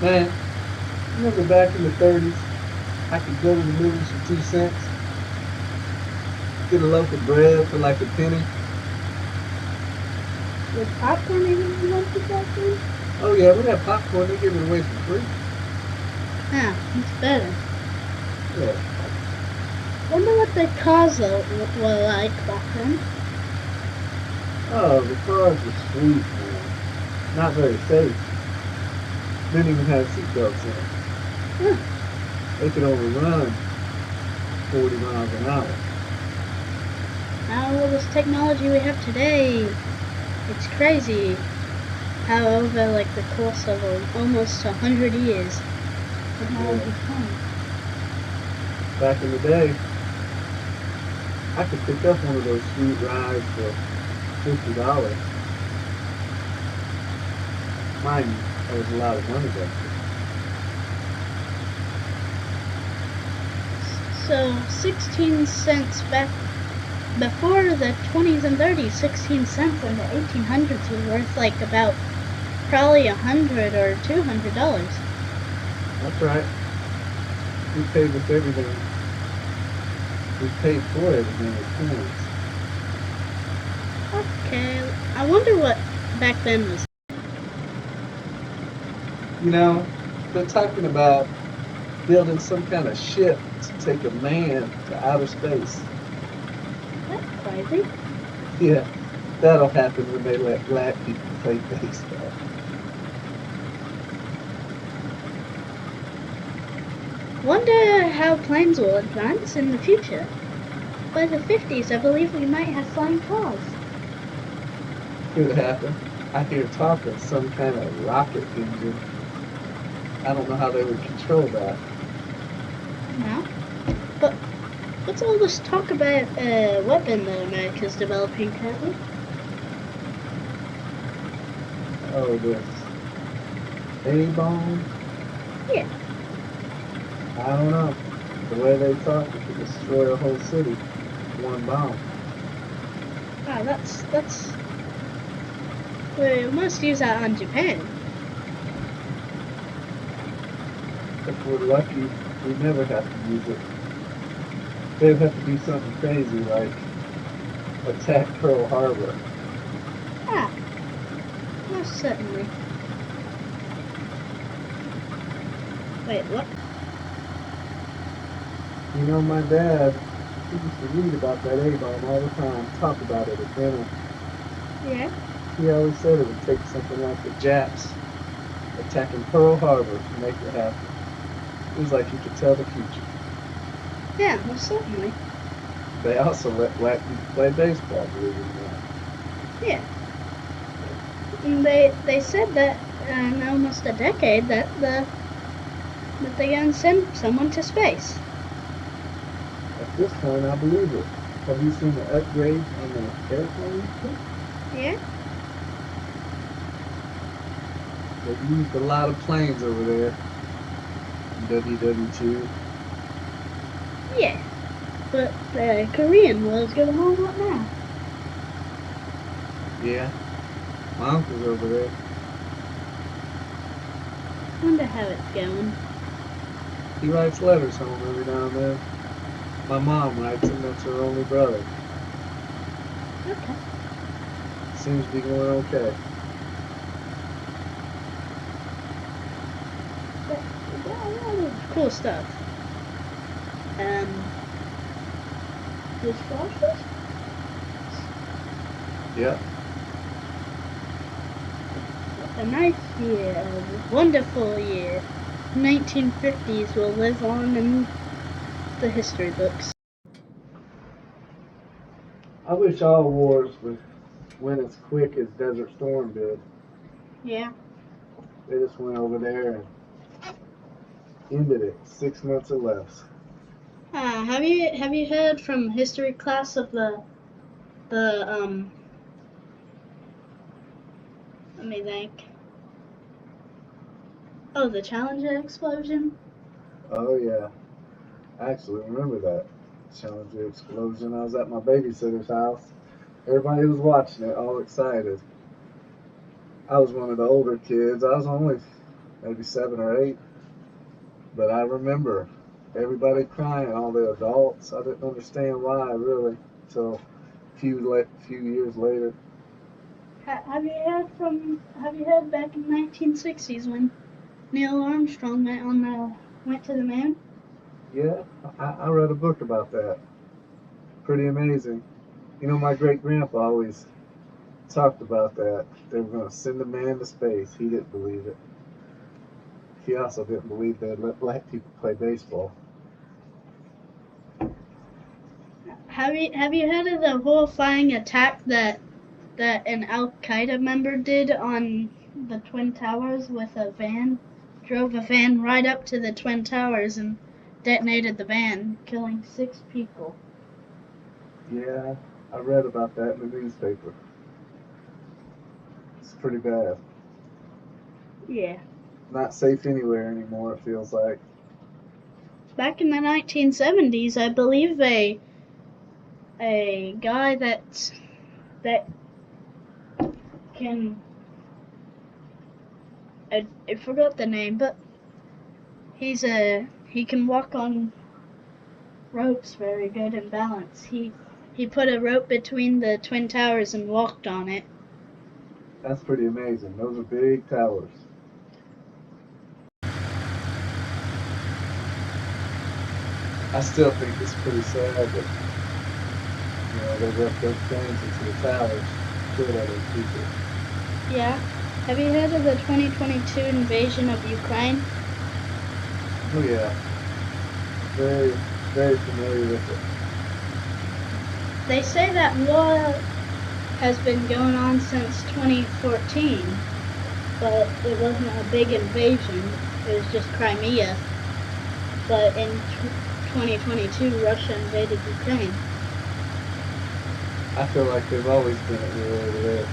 Man, remember back in the 30s, I could go to the movies for 2 cents, get a loaf of bread for like a penny. Was popcorn even invented back then? Oh yeah, we had popcorn. They give it away for free. Yeah, it's better. Yeah. Wonder what the cars were like back then. Oh, the cars were sweet, man. Not very safe. Didn't even have seatbelts in. Huh. They could only run 40 miles an hour. Now all this technology we have today, it's crazy how over like the course of almost 100 years, Yeah. technology's come. Back in the day, I could pick up one of those sweet rides for $50. Mind you, that was a lot of money back So 16 cents back before the 20s and 30s, 16 cents in the 1800s was worth like about probably $100 or $200. then. That's right. We paid with everything. We paid for everything with coins. Okay, I wonder what back then was. You know, they're talking about building some kind of ship to take a man to outer space. That's crazy. Yeah, that'll happen when they let black people play baseball. Wonder how planes will advance in the future. By the 50s, I believe we might have flying cars. Could happen. I hear talk of some kind of rocket engine. I don't know how they would control that. Now, but what's all this talk about weapon that America's developing currently? Oh, this A-bomb? Yeah, I don't know. The way they talk, it could destroy a whole city. One bomb. wow, that's. We must use that on Japan. If we're lucky, we never have to use it. They'd have to do something crazy like attack Pearl Harbor. Ah, most certainly. Wait, what? You know, my dad, he used to read about that A-bomb all the time, talk about it at dinner. Yeah. He always said it would take something like the Japs attacking Pearl Harbor to make it happen. It was like he could tell the future. Yeah, most certainly. They also let black people play baseball, believe it or not. Yeah. And they said that in almost a decade that they're gonna send someone to space. At this point, I believe it. Have you seen the upgrades on the airplanes? Yeah. They've used a lot of planes over there in WW2. Yeah. But the Korean War's going on right now. Yeah, my uncle's over there. Wonder how it's going. He writes letters home every now and then. My mom writes him, that's her only brother. Okay. Seems to be going okay. But yeah, a lot of cool stuff. Um, this process? Yep. A nice year, a wonderful year. 1950s will live on in the history books. I wish all wars would went as quick as Desert Storm did. Yeah. They just went over there and ended it 6 months or less. Have you heard from history class of the let me think. Oh, the Challenger explosion? Oh yeah, I actually remember that Challenger explosion. I was at my babysitter's house. Everybody was watching it, all excited. I was one of the older kids. I was only maybe 7 or 8. But I remember everybody crying, all the adults. I didn't understand why really until few years later. Have you heard back in the 1960s when Neil Armstrong went to the moon? Yeah, I read a book about that. Pretty amazing. You know, my great grandpa always talked about that. They were going to send a man to space. He didn't believe it. He also didn't believe they'd let black people play baseball. Have you heard of the horrifying attack that an Al Qaeda member did on the Twin Towers with a van? Drove a van right up to the Twin Towers and detonated the van, killing 6 people. Yeah, I read about that in the newspaper. It's pretty bad. Yeah. Not safe anywhere anymore, it feels like. Back in the 1970s, I believe a guy that can I forgot the name, but he can walk on ropes very good and balance. He put a rope between the Twin Towers and walked on it. That's pretty amazing. Those are big towers. I still think it's pretty sad that, you know, they left those planes into the towers, killed other people. Yeah. Have you heard of the 2022 invasion of Ukraine? Oh yeah. Very, very familiar with it. They say that war has been going on since 2014, but it wasn't a big invasion. It was just Crimea. But in 2022, Russia invaded Ukraine. I feel like they've always been at war over there.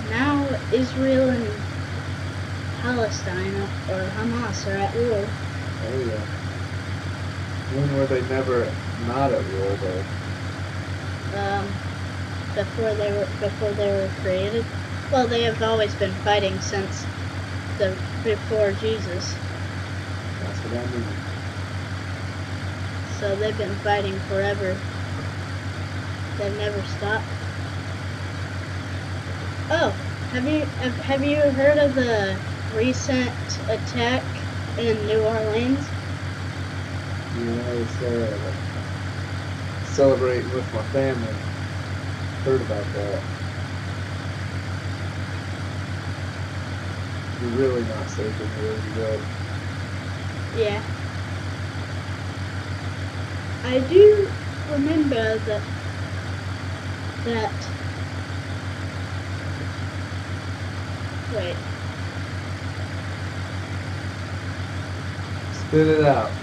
Now Israel and Palestine or Hamas are at war. Oh yeah. When were they never not at war though? Before they were created. Well, they have always been fighting since before Jesus. That's what I mean. So they've been fighting forever. They've never stopped. Oh, have you heard of the recent attack in New Orleans? Yeah, I was celebrating with my family. Heard about that. You're really not safe anywhere you go. Yeah. I do remember that wait. Spit it out.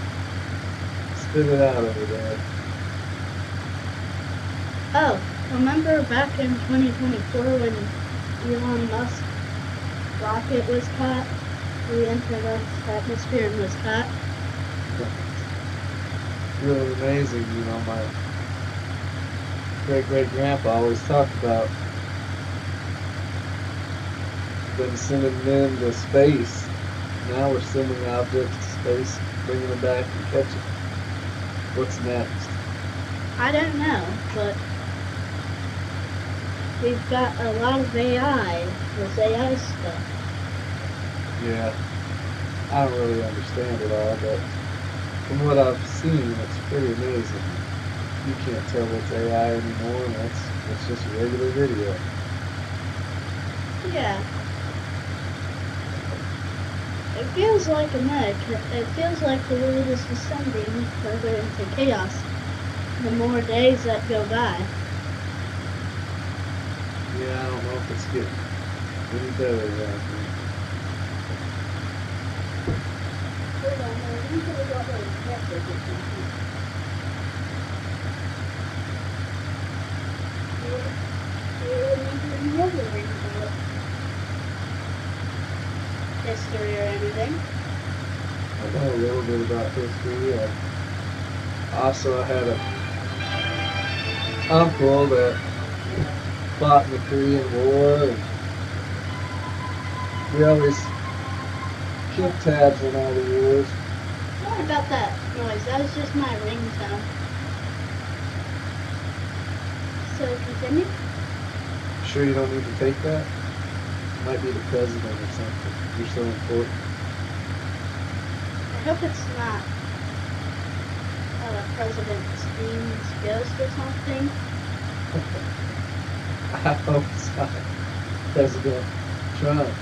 Spit it out over there. Oh, remember back in 2024 when Elon Musk's rocket was caught? Re-entered Earth's atmosphere and was caught? Really amazing, you know, my great-great-grandpa always talked about them sending men to space. Now we're sending objects to space, bringing them back and catching. What's next? I don't know, but we've got a lot of AI. There's AI stuff. Yeah, I don't really understand it all, but from what I've seen, it's pretty amazing. You can't tell what's AI anymore, and it's just a regular video. Yeah. It feels like a mech. It feels like the world is descending further into chaos the more days that go by. Yeah, I don't know if it's getting any better around here. History or anything? I know a little bit about history. I had a uncle that fought in the Korean War, and We always keep tabs on all the wars. Sorry about that noise. That was just my ringtone. So continue. Sure you don't need to take that? Might be the president or something. You're so important. I hope it's not President Steen's ghost or something. I hope it's not President Trump.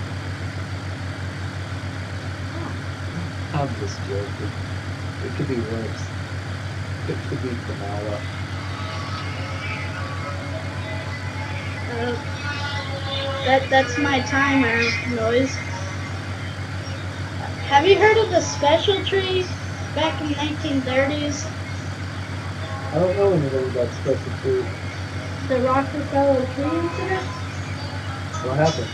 I'm just joking. It could be worse. It could be Kamala. That's my timer noise. Have you heard of the special tree back in the 1930s? I don't know anything about special food. The Rockefeller tree incident? What happened?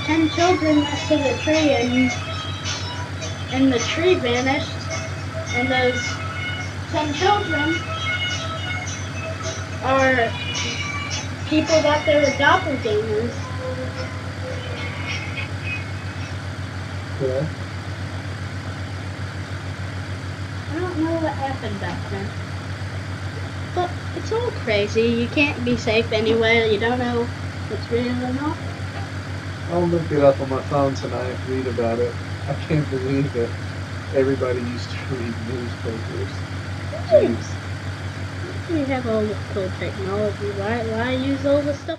10 children next to the tree and the tree vanished, and those 10 children are people that they were doppelgangers. Yeah. I don't know what happened back then. But it's all crazy. You can't be safe anywhere. You don't know what's real or not. I'll look it up on my phone tonight, read about it. I can't believe that everybody used to read newspapers. Jeez. We have all this cool technology. Why use all this stuff?